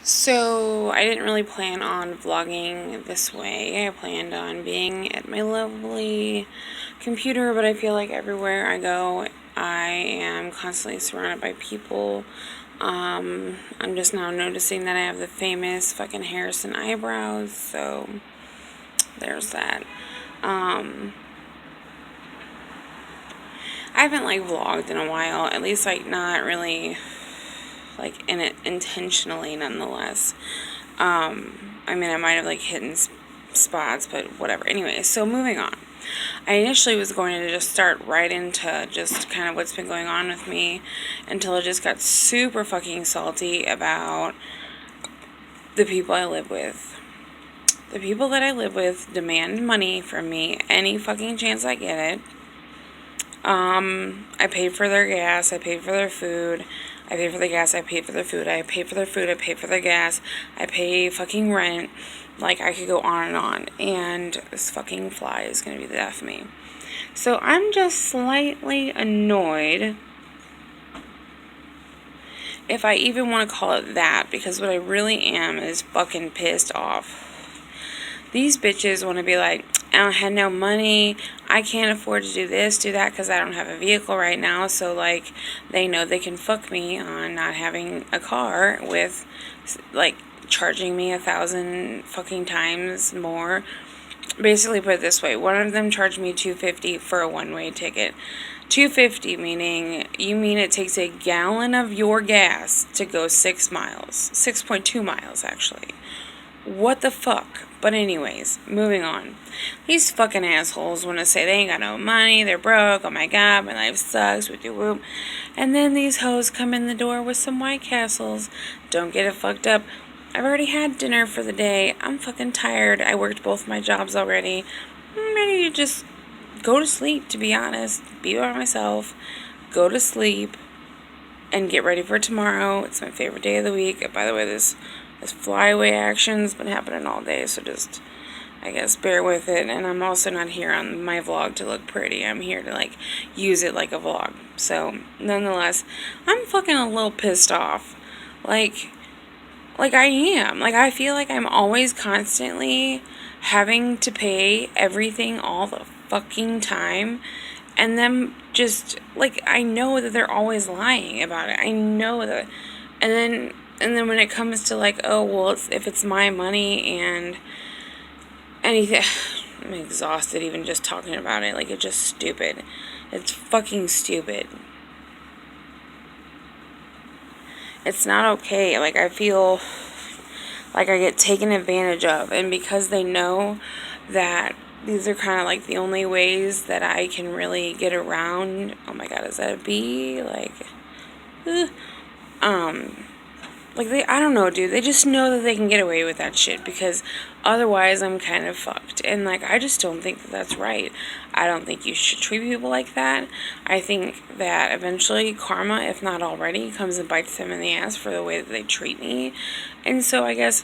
So, I didn't really plan on vlogging this way. I planned on being at my lovely computer, but I feel like everywhere I go, I am constantly surrounded by people. I'm just now noticing that I have the famous fucking Harrison eyebrows, so there's that. I haven't vlogged in a while, at least not really in it intentionally nonetheless. I mean, I might have hidden spots, but whatever. Anyway, so moving on. I initially was going to just start right into just kind of what's been going on with me until it just got super fucking salty about the people I live with. The people that I live with demand money from me any fucking chance I get it. I paid for their gas, I paid for their food, I paid for the gas, I paid for their food, I paid for their food, I paid for their gas, I pay fucking rent. I could go on and on. And this fucking fly is gonna be the death of me. So I'm just slightly annoyed, if I even want to call it that, because what I really am is fucking pissed off. These bitches want to be like, I don't have no money, I can't afford to do this, do that, because I don't have a vehicle right now, so, they know they can fuck me on not having a car with, charging me 1,000 fucking times more. Basically, put it this way, one of them charged me $2.50 for a one-way ticket. $2.50 meaning, you mean it takes a gallon of your gas to go 6 miles. 6.2 miles, actually. What the fuck? But anyways, moving on. These fucking assholes want to say they ain't got no money, they're broke, oh my god, my life sucks, with your whoop. And then these hoes come in the door with some White Castles. Don't get it fucked up. I've already had dinner for the day. I'm fucking tired. I worked both my jobs already. I'm ready to just go to sleep, to be honest. Be by myself. Go to sleep. And get ready for tomorrow. It's my favorite day of the week. By the way, this flyaway action's been happening all day, so just, I guess, bear with it. And I'm also not here on my vlog to look pretty. I'm here to, use it like a vlog. So, nonetheless, I'm fucking a little pissed off. I am. I feel like I'm always constantly having to pay everything all the fucking time. And then just, I know that they're always lying about it. I know that. And then when it comes to, oh, well, if it's my money and anything. I'm exhausted even just talking about it. It's just stupid. It's fucking stupid. It's not okay. I feel like I get taken advantage of. And because they know that these are kind of the only ways that I can really get around. Oh my god, is that a bee? I don't know, dude. They just know that they can get away with that shit because otherwise I'm kind of fucked. And, I just don't think that that's right. I don't think you should treat people like that. I think that eventually karma, if not already, comes and bites them in the ass for the way that they treat me. And so I guess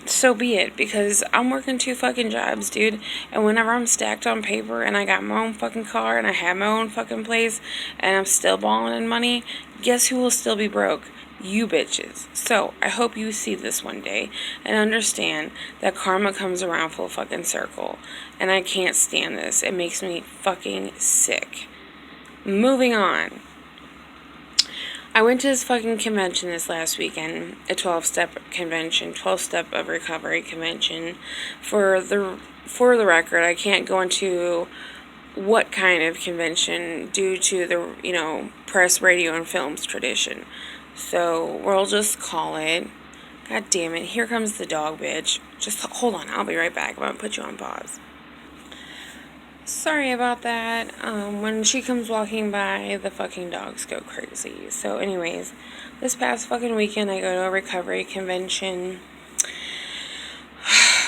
so be it, because I'm working 2 fucking jobs, dude, and whenever I'm stacked on paper and I got my own fucking car and I have my own fucking place and I'm still balling in money, guess who will still be broke? You bitches. So, I hope you see this one day and understand that karma comes around full fucking circle, and I can't stand this. It makes me fucking sick. Moving on. I went to this fucking convention this last weekend, a 12-step convention, 12-step of recovery convention. For the record, I can't go into what kind of convention due to the, press, radio, and films tradition. So, we'll just call it. God damn it, here comes the dog, bitch. Just hold on, I'll be right back. I'm gonna put you on pause. Sorry about that. When she comes walking by, the fucking dogs go crazy. So anyways, this past fucking weekend, I go to a recovery convention.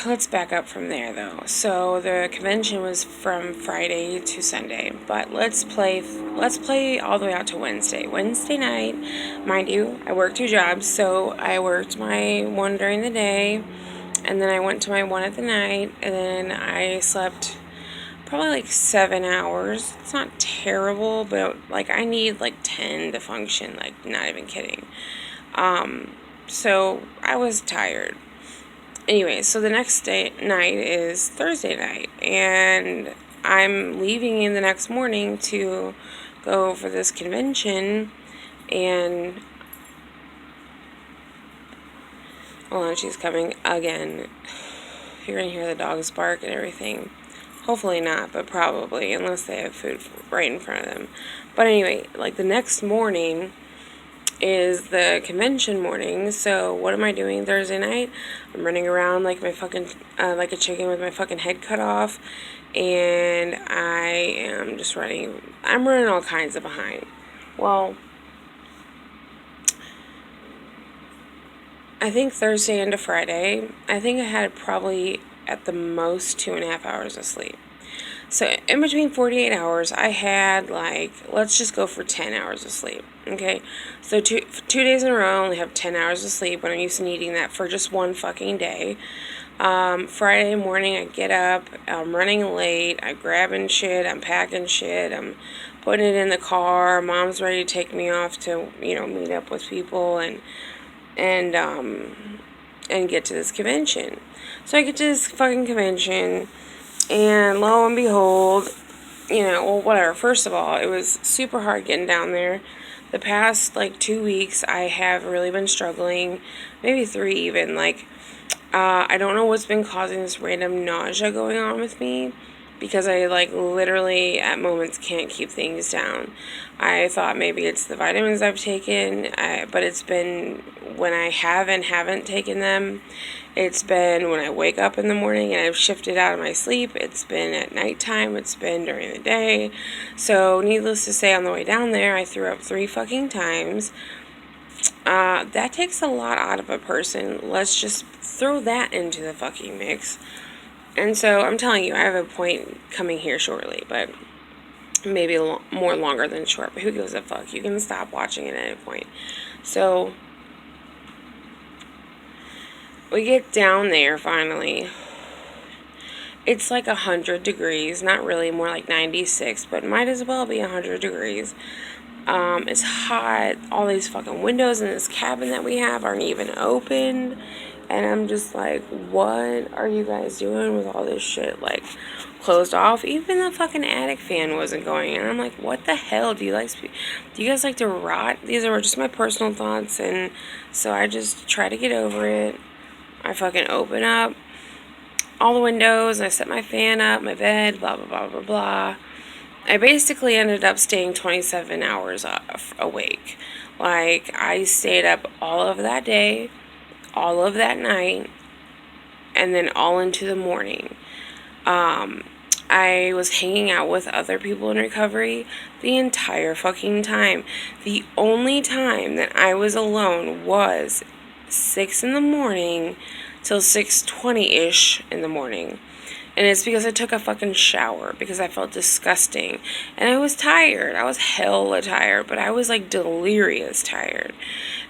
Let's back up from there, though. So the convention was from Friday to Sunday, but let's play all the way out to Wednesday. Wednesday night, mind you, I worked 2 jobs, so I worked my one during the day, and then I went to my one at the night, and then I slept probably 7 hours. It's not terrible, but I need 10 to function, not even kidding. So I was tired. Anyway, so the next night is Thursday night, and I'm leaving in the next morning to go for this convention, and hold on, she's coming again. You're gonna hear the dogs bark and everything. Hopefully not, but probably, unless they have food right in front of them. But anyway, like the next morning is the convention morning. So what am I doing Thursday night? I'm running around like my fucking like a chicken with my fucking head cut off, and I am just running. I'm running all kinds of behind. Well, I think Thursday into Friday, I think I had probably at the most 2.5 hours of sleep. So in between 48 hours, I had like, let's just go for 10 hours of sleep. Okay, so two days in a row, I only have 10 hours of sleep when I'm used to needing that for just one fucking day. Friday morning, I get up, I'm running late, I'm grabbing shit, I'm packing shit, I'm putting it in the car. Mom's ready to take me off to, meet up with people and get to this convention. So I get to this fucking convention, and lo and behold, whatever. First of all, it was super hard getting down there. The past, 2 weeks, I have really been struggling. Maybe 3 even. I don't know what's been causing this random nausea going on with me, because I, literally, at moments, can't keep things down. I thought maybe it's the vitamins I've taken, but it's been when I haven't taken them. It's been when I wake up in the morning and I've shifted out of my sleep. It's been at nighttime. It's been during the day. So, needless to say, on the way down there, I threw up 3 fucking times. That takes a lot out of a person. Let's just throw that into the fucking mix. And so, I'm telling you, I have a point coming here shortly, but maybe more longer than short. But who gives a fuck? You can stop watching at any point. So, we get down there finally. It's like 100 degrees. Not really, more like 96, but might as well be 100 degrees. It's hot. All these fucking windows in this cabin that we have aren't even open. And I'm just like, what are you guys doing with all this shit? Closed off. Even the fucking attic fan wasn't going. And I'm like, what the hell? Do you guys like to rot? These are just my personal thoughts. And so I just try to get over it. I fucking open up all the windows. I set my fan up, my bed, blah, blah, blah, blah, blah. I basically ended up staying 27 hours awake. I stayed up all of that day, all of that night, and then all into the morning. I was hanging out with other people in recovery the entire fucking time. The only time that I was alone was 6 in the morning till 6:20-ish in the morning. And it's because I took a fucking shower because I felt disgusting. And I was tired. I was hella tired, but I was delirious tired.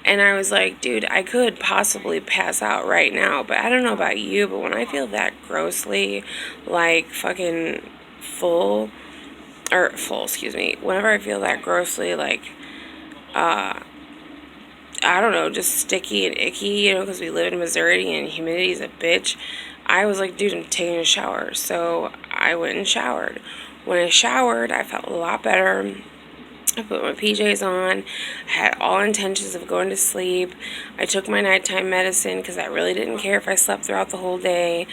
And I was like, dude, I could possibly pass out right now. But I don't know about you, but when I feel that grossly, fucking full, whenever I feel that grossly, I don't know, just sticky and icky, because we live in Missouri and humidity is a bitch. I was like, dude, I'm taking a shower. So I went and showered. When I showered, I felt a lot better. I put my PJs on. I had all intentions of going to sleep. I took my nighttime medicine because I really didn't care if I slept throughout the whole day.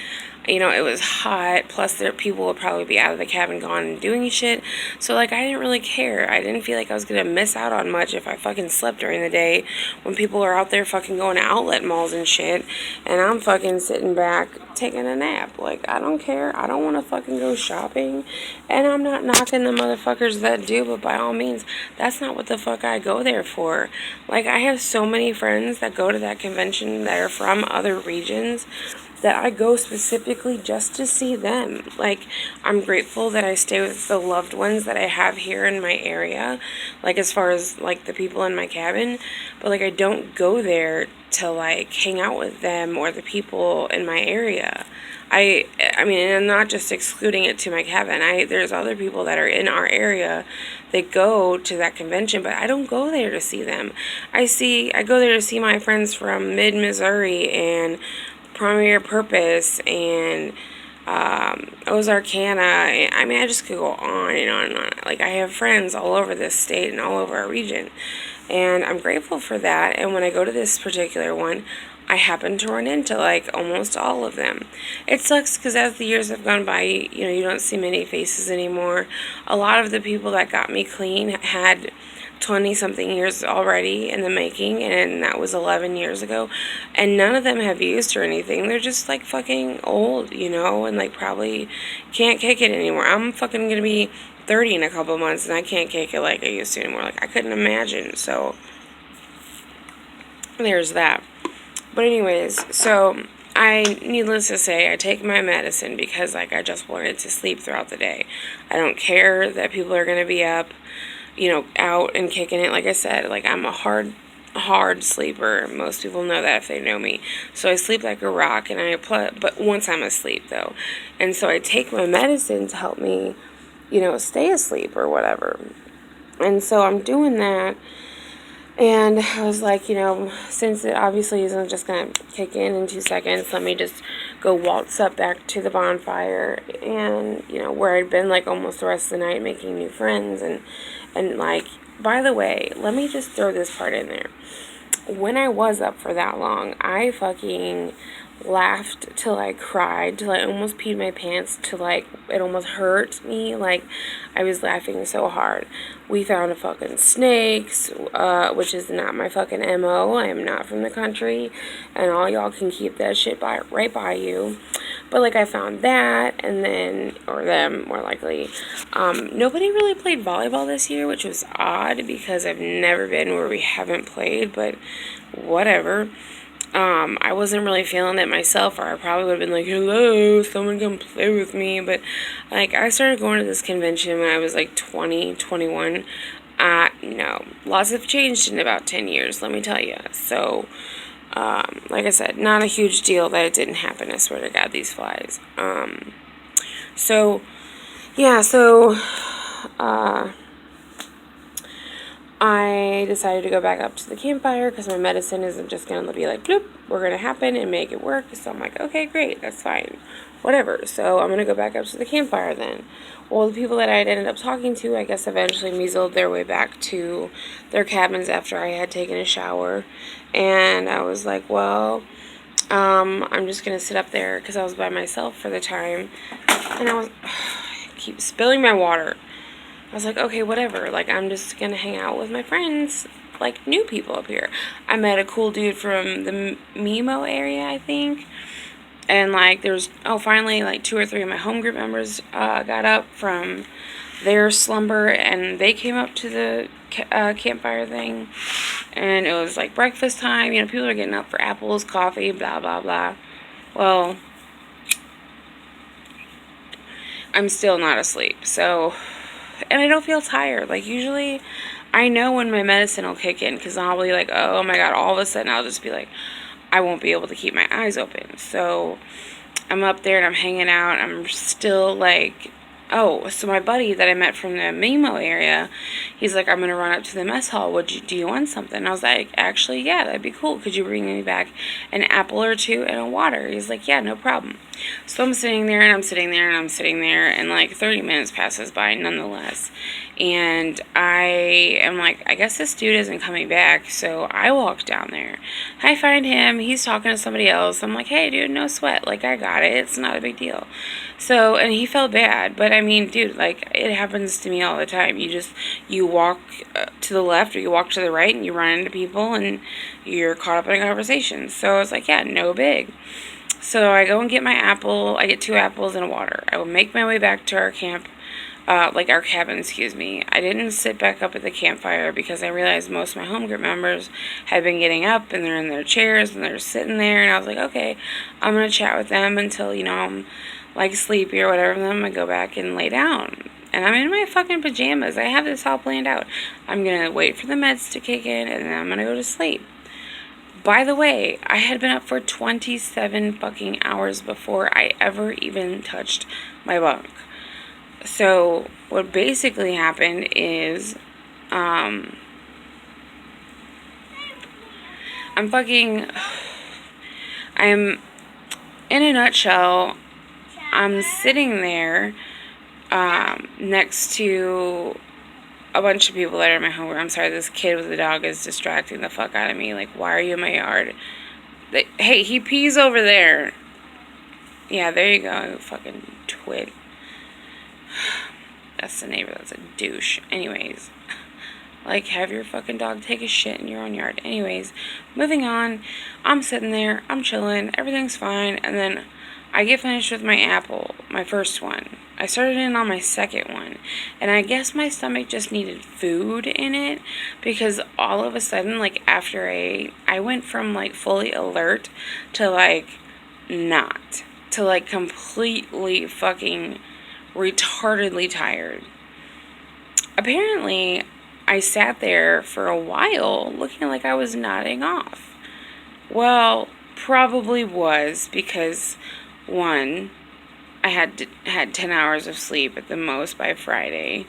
It was hot. Plus, people would probably be out of the cabin, gone and doing shit. So, I didn't really care. I didn't feel like I was going to miss out on much if I fucking slept during the day when people are out there fucking going to outlet malls and shit. And I'm fucking sitting back taking a nap. I don't care. I don't want to fucking go shopping. And I'm not knocking the motherfuckers that do, but by all means, that's not what the fuck I go there for. I have so many friends that go to that convention that are from other regions that I go specifically just to see them. I'm grateful that I stay with the loved ones that I have here in my area, as far as, the people in my cabin, but, I don't go there to like hang out with them or the people in my area. I mean, and I'm not just excluding it to my cabin. There's other people that are in our area that go to that convention, but I don't go there to see them. I go there to see my friends from Mid Missouri and Premier Purpose and Ozarkana. I mean, I just could go on and on and on. Like, I have friends all over this state and all over our region, and I'm grateful for that. And when I go to this particular one, I happen to run into like almost all of them. It sucks because as the years have gone by, you don't see many faces anymore. A lot of the people that got me clean had 20-something years already in the making, and that was 11 years ago, and none of them have used or anything. They're just like fucking old, and like probably can't kick it anymore. I'm fucking gonna be 30 in a couple months, and I can't kick it like I used to anymore. Like, I couldn't imagine. So there's that. But anyways, so needless to say, I take my medicine because like I just wanted to sleep throughout the day. I don't care that people are gonna be up, out and kicking it. Like I said, like, I'm a hard sleeper. Most people know that if they know me. So I sleep like a rock, and but once I'm asleep though. And so I take my medicine to help me, stay asleep or whatever. And so I'm doing that. And I was like, since it obviously isn't just going to kick in 2 seconds, let me just go waltz up back to the bonfire and, where I'd been like almost the rest of the night making new friends. And like, by the way, let me just throw this part in there. When I was up for that long, I fucking laughed till I cried, till I almost peed my pants, till like it almost hurt me. Like, I was laughing so hard. We found a fucking snakes, which is not my fucking MO. I am not from the country, and all y'all can keep that shit right by you. But like, I found that, and then, or them more likely. Nobody really played volleyball this year, which was odd because I've never been where we haven't played, but whatever. I wasn't really feeling it myself, or I probably would have been like, hello, someone come play with me. But like, I started going to this convention when I was like 20, 21. No, laws have changed in about 10 years, let me tell you. So, like I said, not a huge deal that it didn't happen. I swear to God, these flies. So, yeah, I decided to go back up to the campfire because my medicine isn't just going to be like, bloop, we're going to happen and make it work. So I'm like, okay, great, that's fine, whatever. So I'm going to go back up to the campfire then. Well, the people that I had ended up talking to, I guess, eventually measled their way back to their cabins after I had taken a shower. And I was like, well, I'm just going to sit up there because I was by myself for the time. And I keep spilling my water. I was like, okay, whatever. Like, I'm just going to hang out with my friends, like, new people up here. I met a cool dude from the Mimo area, I think. And, like, there's, finally, like, 2 or 3 of my home group members got up from their slumber, and they came up to the campfire thing. And it was, like, breakfast time. People are getting up for apples, coffee, blah, blah, blah. Well, I'm still not asleep, so... And I don't feel tired. Like, usually I know when my medicine will kick in because I'll be like, oh my God, all of a sudden I'll just be like, I won't be able to keep my eyes open. So I'm up there and I'm hanging out. I'm still like, so my buddy that I met from the Mimo area, he's like, I'm going to run up to the mess hall. Do you want something? And I was like, actually, yeah, that'd be cool. Could you bring me back an apple or 2 and a water? He's like, yeah, no problem. So I'm sitting there and I'm sitting there and I'm sitting there, and like 30 minutes passes by nonetheless. And I am like, I guess this dude isn't coming back. So I walk down there. I find him. He's talking to somebody else. I'm like, hey, dude, no sweat. Like, I got it. It's not a big deal. So, and he felt bad. But I mean, dude, like, it happens to me all the time. You walk to the left or you walk to the right and you run into people and you're caught up in a conversation. So I was like, yeah, no big. So I go and get my apple. I get 2 apples and a water. I will make my way back to our camp. Our cabin, excuse me. I didn't sit back up at the campfire because I realized most of my home group members had been getting up and they're in their chairs and they're sitting there, and I was like, okay, I'm going to chat with them until, I'm like sleepy or whatever, and then I'm going to go back and lay down. And I'm in my fucking pajamas. I have this all planned out. I'm going to wait for the meds to kick in and then I'm going to go to sleep. By the way, I had been up for 27 fucking hours before I ever even touched my bunk. So, what basically happened is, I'm in a nutshell, I'm sitting there, next to a bunch of people that are in my homeroom. I'm sorry, this kid with the dog is distracting the fuck out of me. Like, why are you in my yard? Hey, he pees over there. Yeah, there you go, you fucking twit. That's the neighbor, that's a douche. Anyways, like, have your fucking dog take a shit in your own yard. Anyways, moving on. I'm sitting there, I'm chilling, everything's fine, and then I get finished with my apple, my first one. I started in on my second one, and I guess my stomach just needed food in it, because all of a sudden, like, after I went from, like, fully alert to, like, not. To, like, completely fucking retardedly tired. Apparently, I sat there for a while looking like I was nodding off. Well, probably was, because, one, I had 10 hours of sleep at the most by Friday,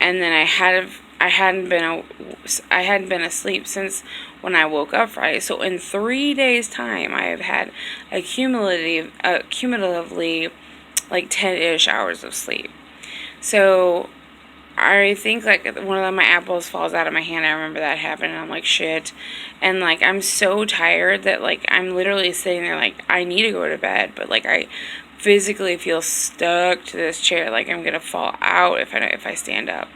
and then I hadn't been asleep since when I woke up Friday. So in 3 days' time, I have had cumulatively like 10-ish hours of sleep. So I think, like, one of my apples falls out of my hand. I remember that happened, and I'm like, shit. And, like, I'm so tired that, like, I'm literally sitting there, like, I need to go to bed, but, like, I physically feel stuck to this chair, like I'm gonna fall out if I stand up.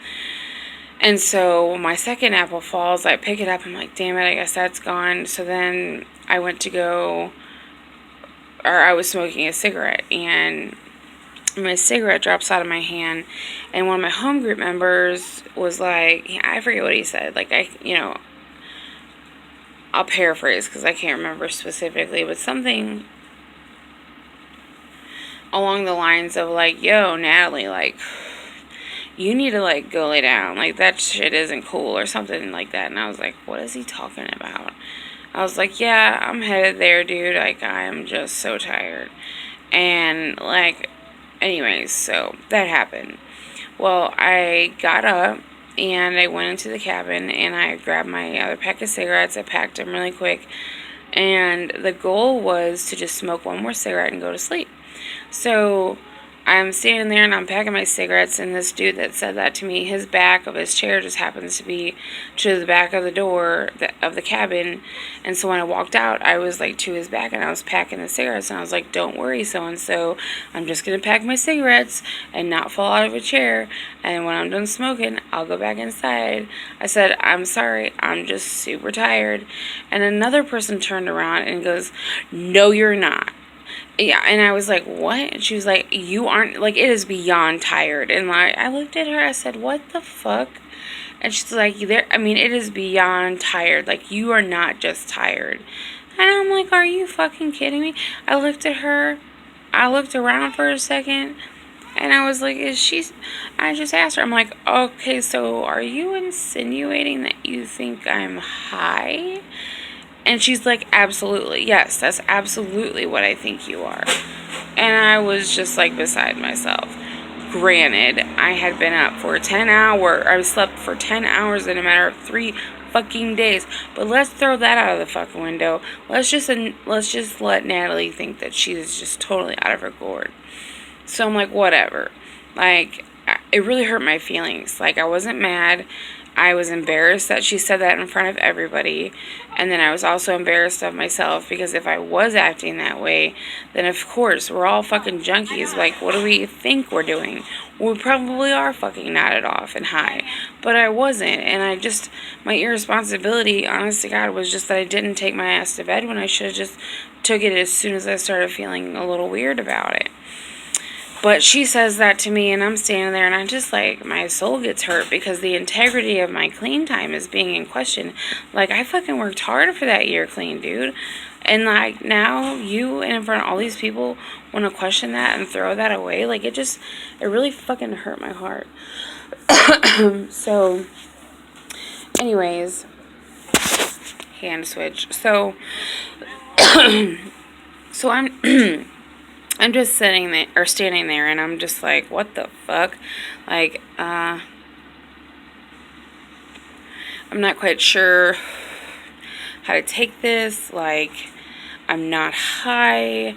And so my second apple falls, I pick it up, I'm like, damn it, I guess that's gone. So then I was smoking a cigarette, and my cigarette drops out of my hand, and one of my home group members was like, I forget what he said, like, I'll paraphrase because I can't remember specifically, but something along the lines of, like, yo, Natalie, like, you need to, like, go lay down, like, that shit isn't cool, or something like that. And I was like, what is he talking about? I was like, yeah, I'm headed there, dude, like, I am just so tired. And, like, anyways, so that happened. Well, I got up, and I went into the cabin, and I grabbed my other pack of cigarettes. I packed them really quick, and the goal was to just smoke one more cigarette and go to sleep. So I'm standing there, and I'm packing my cigarettes, and this dude that said that to me, his back of his chair just happens to be to the back of the door of the cabin. And so when I walked out, I was, like, to his back, and I was packing the cigarettes, and I was like, don't worry, so-and-so, I'm just going to pack my cigarettes and not fall out of a chair, and when I'm done smoking, I'll go back inside. I said, I'm sorry, I'm just super tired. And another person turned around and goes, no, you're not. Yeah, and I was like, what? And she was like, you aren't, like, it is beyond tired. And, like, I looked at her, I said, what the fuck? And she's like, it is beyond tired. Like, you are not just tired. And I'm like, are you fucking kidding me? I looked at her, I looked around for a second, and I was like, I just asked her, I'm like, okay, so are you insinuating that you think I'm high? And she's like, absolutely, yes, that's absolutely what I think you are. And I was just, like, beside myself. Granted, I had been up for 10 hours, I slept for 10 hours in a matter of 3 fucking days. But let's throw that out of the fucking window. Let's just let Natalie think that she is just totally out of her gourd. So I'm like, whatever. Like, it really hurt my feelings. Like, I wasn't mad. I was embarrassed that she said that in front of everybody, and then I was also embarrassed of myself, because if I was acting that way, then of course, we're all fucking junkies. Like, what do we think we're doing? We probably are fucking nodded off and high, but I wasn't, and my irresponsibility, honest to God, was just that I didn't take my ass to bed when I should have just took it as soon as I started feeling a little weird about it. But she says that to me, and I'm standing there, and I just, like, my soul gets hurt, because the integrity of my clean time is being in question. Like, I fucking worked hard for that year clean, dude. And, like, now you, and in front of all these people, want to question that and throw that away. Like, it really fucking hurt my heart. So, anyways, hand switch. So, so I'm, I'm just sitting there, or standing there, and I'm just like, what the fuck? Like, I'm not quite sure how to take this. Like, I'm not high.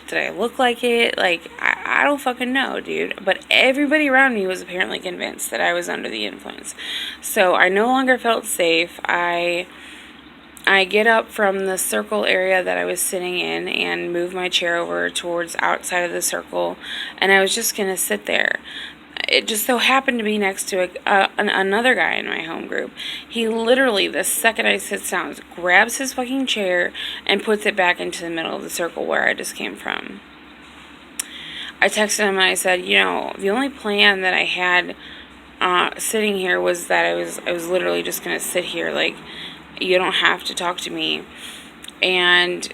Did I look like it? Like, I don't fucking know, dude. But everybody around me was apparently convinced that I was under the influence. So I no longer felt safe. I get up from the circle area that I was sitting in and move my chair over towards outside of the circle, and I was just going to sit there. It just so happened to be next to another guy in my home group. He literally, the second I sit down, grabs his fucking chair and puts it back into the middle of the circle where I just came from. I texted him and I said, you know, the only plan that I had sitting here was that I was literally just going to sit here. Like, you don't have to talk to me. And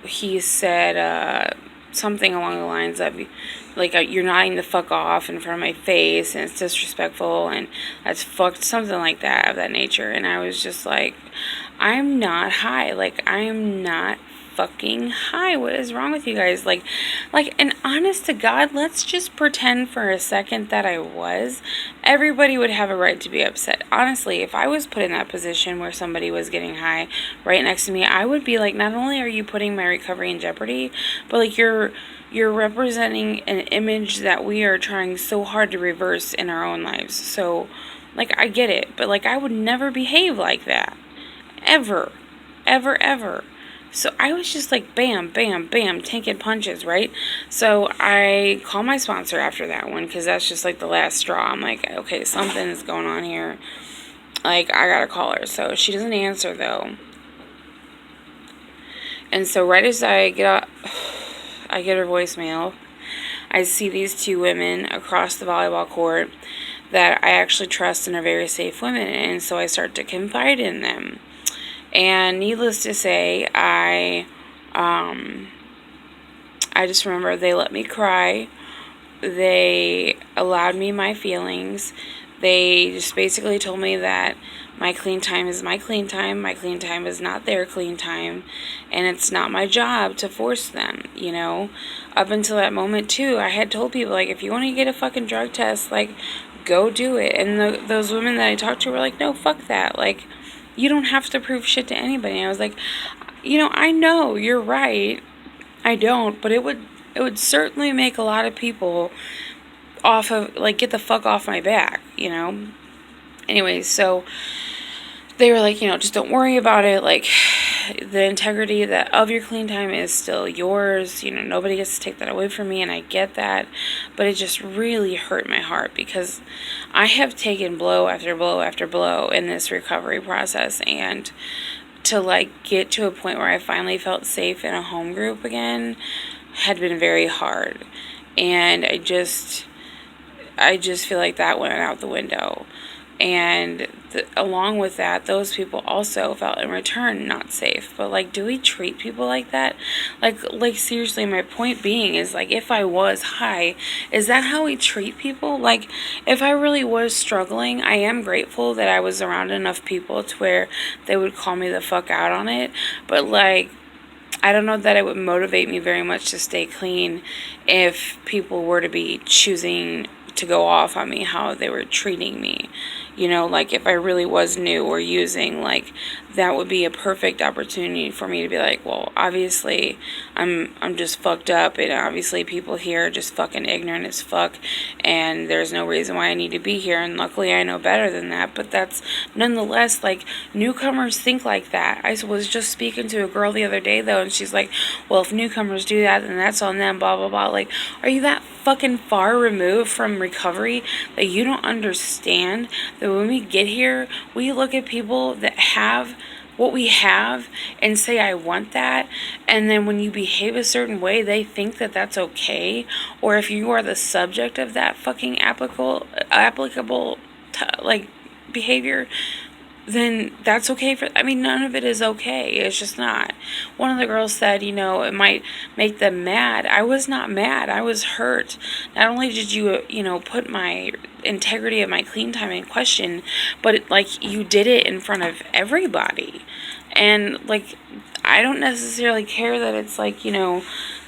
he said something along the lines of, like, you're nodding the fuck off in front of my face, and it's disrespectful, and that's fucked, something like that, of that nature. And I was just like, I'm not high. Like, I am not fucking high. What is wrong with you guys? Like, and honest to God, let's just pretend for a second that I was. Everybody would have a right to be upset. Honestly, if I was put in that position where somebody was getting high right next to me, I would be like, not only are you putting my recovery in jeopardy, but like you're representing an image that we are trying so hard to reverse in our own lives. So, like, I get it, but like, I would never behave like that. Ever. Ever, ever. So I was just like, bam, bam, bam, taking punches, right? So I call my sponsor after that one, because that's just like the last straw. I'm like, okay, something is going on here. Like, I gotta call her. So she doesn't answer, though. And so right as I get up, I get her voicemail. I see these two women across the volleyball court that I actually trust and are very safe women, and so I start to confide in them. And needless to say, I just remember they let me cry. They allowed me my feelings. They just basically told me that my clean time is my clean time. My clean time is not their clean time. And it's not my job to force them, you know. Up until that moment, too, I had told people, like, if you want to get a fucking drug test, like, go do it. And those women that I talked to were like, no, fuck that. Like, you don't have to prove shit to anybody. And I was like, you know, I know, you're right. I don't, but it would certainly make a lot of people off of, like, get the fuck off my back, you know? Anyways, so they were like, you know, just don't worry about it. Like, the integrity of your clean time is still yours. You know, nobody gets to take that away from me, and I get that. But it just really hurt my heart, because I have taken blow after blow after blow in this recovery process, and to, like, get to a point where I finally felt safe in a home group again had been very hard. And I just feel like that went out the window. And along with that, those people also felt in return not safe. But, like, do we treat people like that? Like seriously, my point being is, like, if I was high, is that how we treat people? Like, if I really was struggling, I am grateful that I was around enough people to where they would call me the fuck out on it. But, like, I don't know that it would motivate me very much to stay clean if people were to be choosing to go off on me how they were treating me. You know, like, if I really was new or using, like, that would be a perfect opportunity for me to be like, well, obviously I'm just fucked up, and obviously people here are just fucking ignorant as fuck, and there's no reason why I need to be here, and luckily I know better than that. But that's nonetheless, like, newcomers think like that. I was just speaking to a girl the other day, though, and she's like, well, if newcomers do that, then that's on them, blah, blah, blah. Like, are you that fucking far removed from recovery that you don't understand that when we get here, we look at people that have what we have and say, I want that, and then when you behave a certain way, they think that that's okay? Or if you are the subject of that fucking applicable like, behavior, then that's okay for, I mean, none of it is okay. It's just not. One of the girls said, it might make them mad. I was not mad. I was hurt. Not only did you, put my integrity of my clean time in question, but you did it in front of everybody. And I don't necessarily care that it's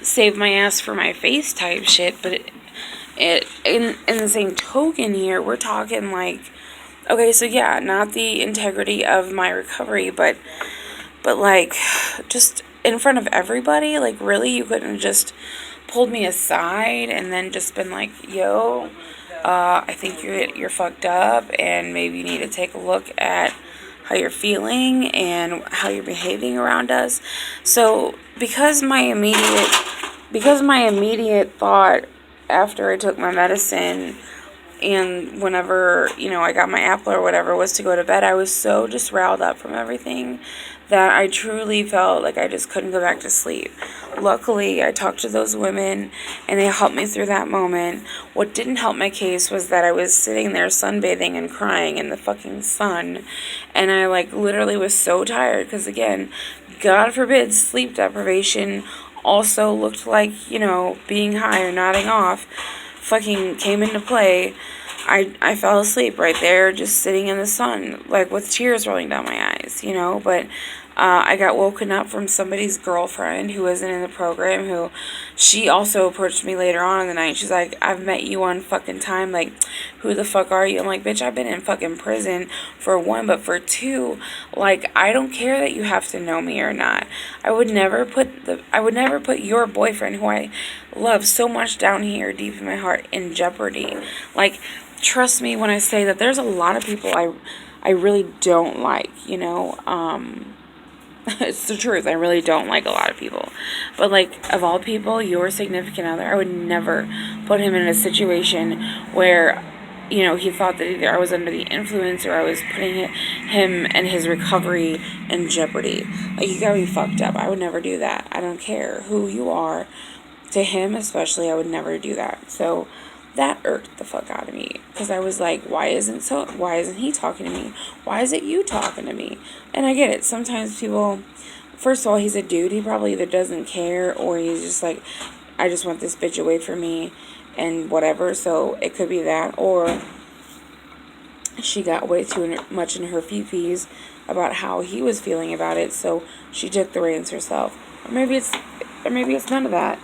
save my ass for my face type shit, but in the same token here, we're talking okay, so yeah, not the integrity of my recovery, but just in front of everybody, really, you couldn't have just pulled me aside and then just been like, yo, I think you're fucked up, and maybe you need to take a look at how you're feeling and how you're behaving around us. So because my immediate thought after I took my medicine and whenever, I got my apple or whatever was to go to bed, I was so just riled up from everything that I truly felt like I just couldn't go back to sleep. Luckily, I talked to those women and they helped me through that moment. What didn't help my case was that I was sitting there sunbathing and crying in the fucking sun, and I literally was so tired because, again, God forbid, sleep deprivation also looked like, being high or nodding off fucking came into play. I fell asleep right there, just sitting in the sun, with tears rolling down my eyes, but I got woken up from somebody's girlfriend who wasn't in the program, who she also approached me later on in the night. She's like, I've met you one fucking time, who the fuck are you? I'm like, bitch, I've been in fucking prison for one, but for two, I don't care that you have to know me or not. I would never put your boyfriend, who I love so much down here deep in my heart, in jeopardy. Trust me when I say that there's a lot of people I really don't like, it's the truth. I really don't like a lot of people. But, of all people, your significant other, I would never put him in a situation where, he thought that either I was under the influence or I was putting him and his recovery in jeopardy. You gotta be fucked up. I would never do that. I don't care who you are. To him, especially, I would never do that. So that irked the fuck out of me, because I was like, why isn't he talking to me? Why is it you talking to me? And I get it. Sometimes people, first of all, he's a dude. He probably either doesn't care or he's just like, I just want this bitch away from me and whatever. So it could be that, or she got way too much in her fees about how he was feeling about it, so she took the reins herself. Or maybe it's none of that,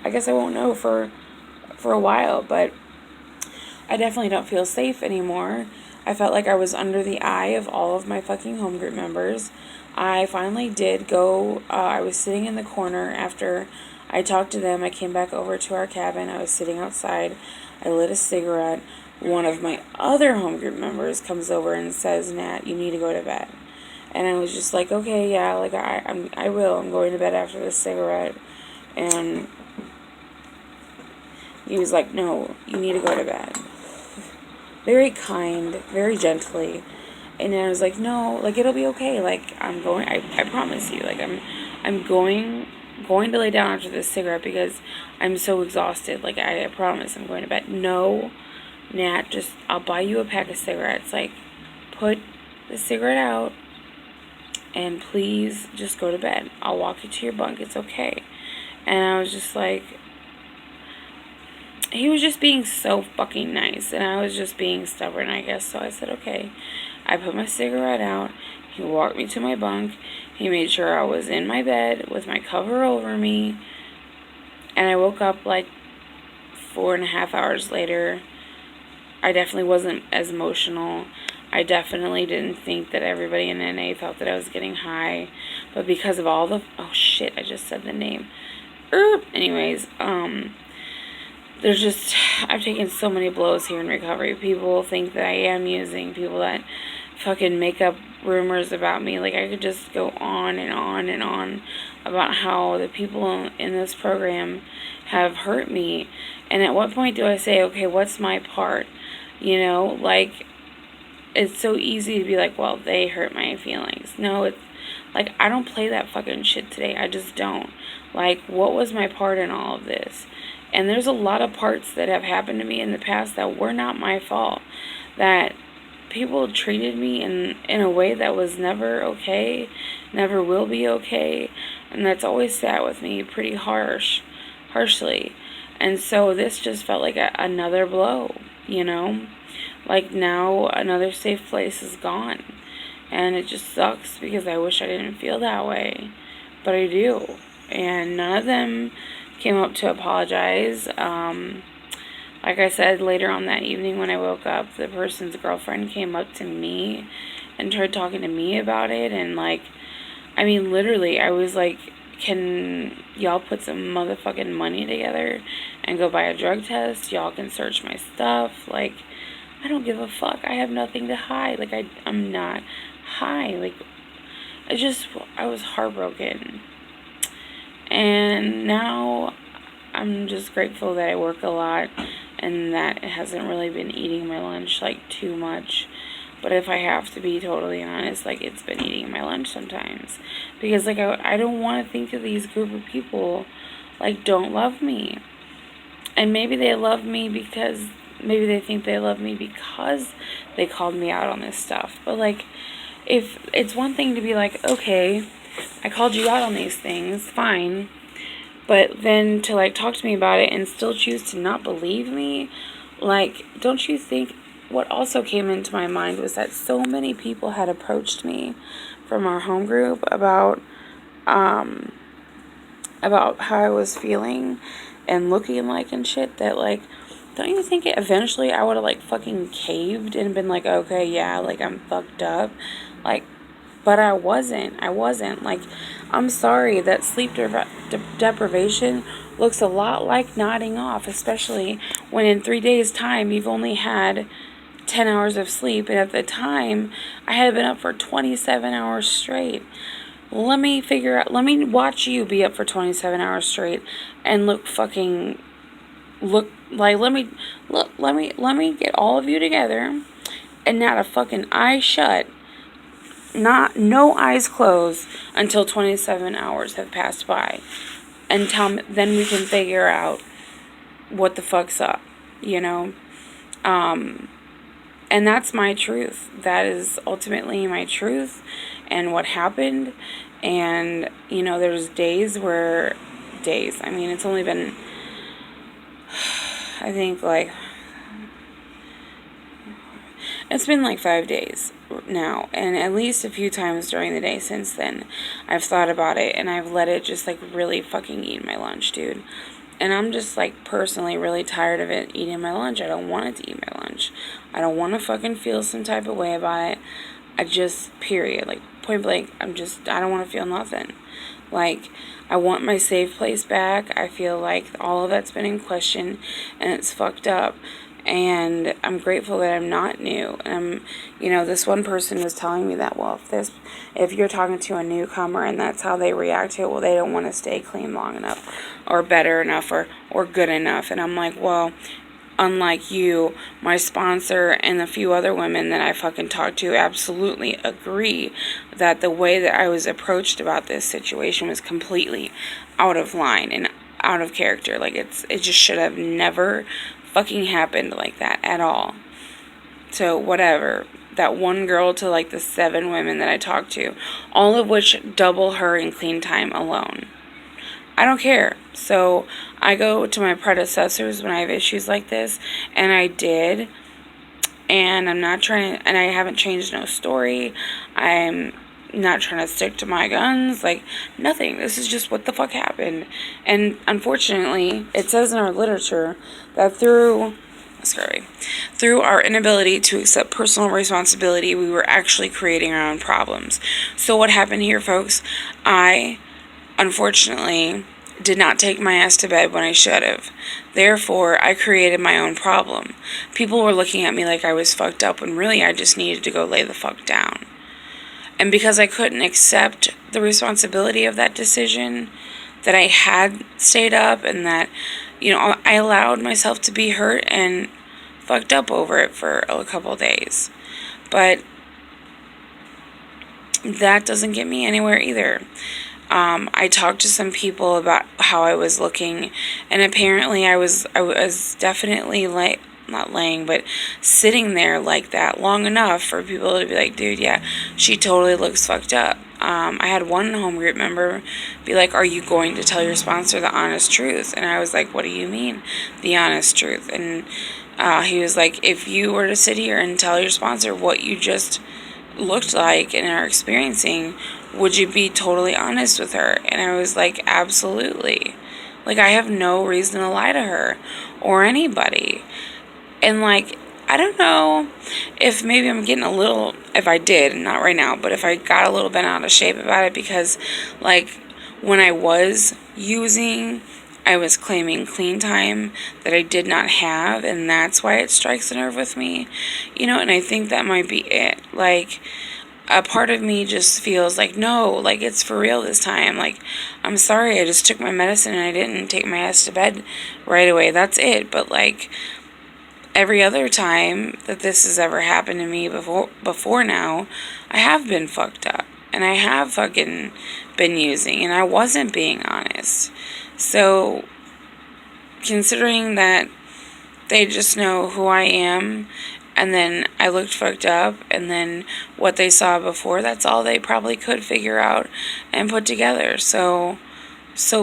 I guess I won't know for a while, but I definitely don't feel safe anymore. I felt like I was under the eye of all of my fucking home group members. I finally did go, I was sitting in the corner after I talked to them. I came back over to our cabin. I was sitting outside. I lit a cigarette. One of my other home group members comes over and says, Nat, you need to go to bed. And I was just like, okay, yeah, I will. I'm going to bed after this cigarette. And he was like, no, you need to go to bed. Very kind, very gently. And I was like, no, it'll be okay. I promise you. I'm going to lay down after this cigarette because I'm so exhausted. I promise I'm going to bed. No, Nat, I'll buy you a pack of cigarettes. Put the cigarette out and please just go to bed. I'll walk you to your bunk. It's okay. And I was just like, he was just being so fucking nice, and I was just being stubborn, I guess. So I said, okay. I put my cigarette out. He walked me to my bunk. He made sure I was in my bed with my cover over me. And I woke up 4.5 hours later. I definitely wasn't as emotional. I definitely didn't think that everybody in NA thought that I was getting high. But because of all the... Oh, shit, I just said the name. Anyways, there's just... I've taken so many blows here in recovery. People think that I am using. People that fucking make up rumors about me. I could just go on and on and on about how the people in this program have hurt me. And at what point do I say, okay, what's my part? It's so easy to be like, well, they hurt my feelings. No, it's I don't play that fucking shit today. I just don't. What was my part in all of this? And there's a lot of parts that have happened to me in the past that were not my fault. That people treated me in a way that was never okay, never will be okay, and that's always sat with me pretty harshly. And so this just felt like another blow, you know? Like now another safe place is gone. And it just sucks because I wish I didn't feel that way. But I do. And none of them came up to apologize. Like I said, later on that evening when I woke up, the person's girlfriend came up to me and started talking to me about it. And, like, I mean, literally, I was like, can y'all put some motherfucking money together and go buy a drug test? Y'all can search my stuff. Like, I don't give a fuck. I have nothing to hide. Like, I'm not high. Like, I was heartbroken. And now I'm just grateful that I work a lot and that it hasn't really been eating my lunch, like, too much. But if I have to be totally honest, like, it's been eating my lunch sometimes. Because, like, I don't want to think of these group of people, like, don't love me. And maybe they love me because, maybe they think they love me because they called me out on this stuff. But, like, if it's one thing to be like, okay, I called you out on these things, fine. But then to, like, talk to me about it and still choose to not believe me, like, don't you think what also came into my mind was that so many people had approached me from our home group about how I was feeling and looking like and shit, that, like, don't you think eventually I would have, like, fucking caved and been like, okay, yeah, like, I'm fucked up, like, but I wasn't, like, I'm sorry that sleep deprivation looks a lot like nodding off, especially when in 3 days' time you've only had 10 hours of sleep, and at the time I had been up for 27 hours straight. Let me watch you be up for 27 hours straight and let me get all of you together and not a fucking eye shut, no eyes closed until 27 hours have passed by, and then we can figure out what the fuck's up, you know? And that's my truth. That is ultimately my truth and what happened. And, you know, there's days, I mean, it's only been, I think, like, it's been like 5 days now, and at least a few times during the day since then, I've thought about it, and I've let it just, like, really fucking eat my lunch, dude. And I'm just, like, personally really tired of it eating my lunch. I don't want it to eat my lunch. I don't want to fucking feel some type of way about it. I just, period, like, point blank, I don't want to feel nothing. Like, I want my safe place back. I feel like all of that's been in question, and it's fucked up. And I'm grateful that I'm not new. And you know, this one person was telling me that, well, if you're talking to a newcomer and that's how they react to it, well, they don't want to stay clean long enough or better enough or good enough. And I'm like, well, unlike you, my sponsor and a few other women that I fucking talked to absolutely agree that the way that I was approached about this situation was completely out of line and out of character. Like, it just should have never fucking happened like that at all. So whatever, that one girl to, like, the 7 women that I talked to, all of which double her in clean time alone. I don't care. So I go to my predecessors when I have issues like this, and I did, and I'm not trying to, and I haven't changed no story. I'm not trying to stick to my guns, like, nothing. This is just what the fuck happened. And unfortunately, it says in our literature that through our inability to accept personal responsibility, we were actually creating our own problems. So what happened here, folks? I, unfortunately, did not take my ass to bed when I should have. Therefore, I created my own problem. People were looking at me like I was fucked up when really I just needed to go lay the fuck down. And because I couldn't accept the responsibility of that decision, that I had stayed up and that, you know, I allowed myself to be hurt and fucked up over it for a couple days. But that doesn't get me anywhere either. I talked to some people about how I was looking, and apparently I was definitely not laying, but sitting there like that long enough for people to be like, dude, yeah, she totally looks fucked up. I had one home group member be like, are you going to tell your sponsor the honest truth? And I was like, what do you mean, the honest truth? And he was like, if you were to sit here and tell your sponsor what you just looked like and are experiencing, would you be totally honest with her? And I was like, absolutely. Like, I have no reason to lie to her or anybody. And, like, I don't know if maybe I'm getting a little, if I did, not right now, but if I got a little bit out of shape about it because, like, when I was using, I was claiming clean time that I did not have, and that's why it strikes a nerve with me, and I think that might be it. Like, a part of me just feels like, no, like, it's for real this time. Like, I'm sorry, I just took my medicine and I didn't take my ass to bed right away. That's it. But, like, every other time that this has ever happened to me before now, I have been fucked up. And I have fucking been using. And I wasn't being honest. So, considering that they just know who I am, and then I looked fucked up, and then what they saw before, that's all they probably could figure out and put together. So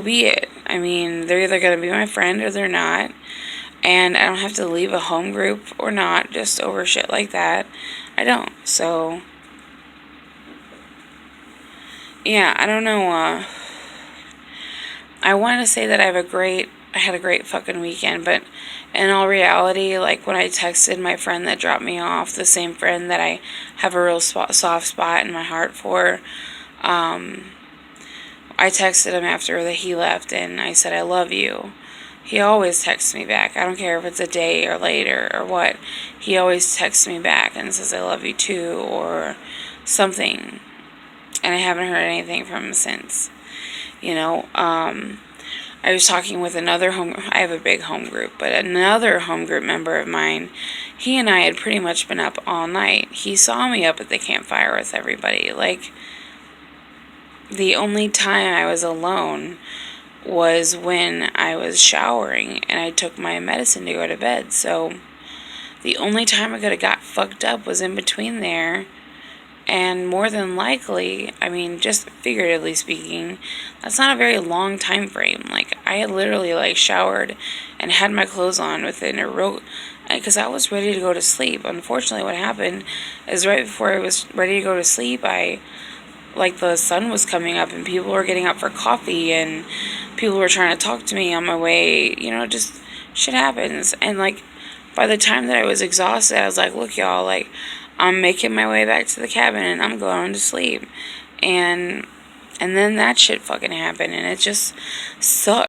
be it. I mean, they're either going to be my friend or they're not. And I don't have to leave a home group or not just over shit like that. I don't. So, yeah, I don't know. I want to say that I had a great fucking weekend, but in all reality, like, when I texted my friend that dropped me off, the same friend that I have a real soft spot in my heart for, I texted him after that he left, and I said, I love you. He always texts me back. I don't care if it's a day or later or what. He always texts me back and says, I love you too, or something. And I haven't heard anything from him since. I was talking with I have a big home group, but another home group member of mine, he and I had pretty much been up all night. He saw me up at the campfire with everybody. Like, the only time I was alone was when I was showering and I took my medicine to go to bed. So the only time I could have got fucked up was in between there. And more than likely, I mean, just figuratively speaking, that's not a very long time frame. Like, I had literally, like, showered and had my clothes on within because I was ready to go to sleep. Unfortunately, what happened is right before I was ready to go to sleep, the sun was coming up and people were getting up for coffee and people were trying to talk to me on my way. Just shit happens. And, like, by the time that I was exhausted, I was like, look, y'all, like, I'm making my way back to the cabin and I'm going to sleep. And then that shit fucking happened, and it just sucked.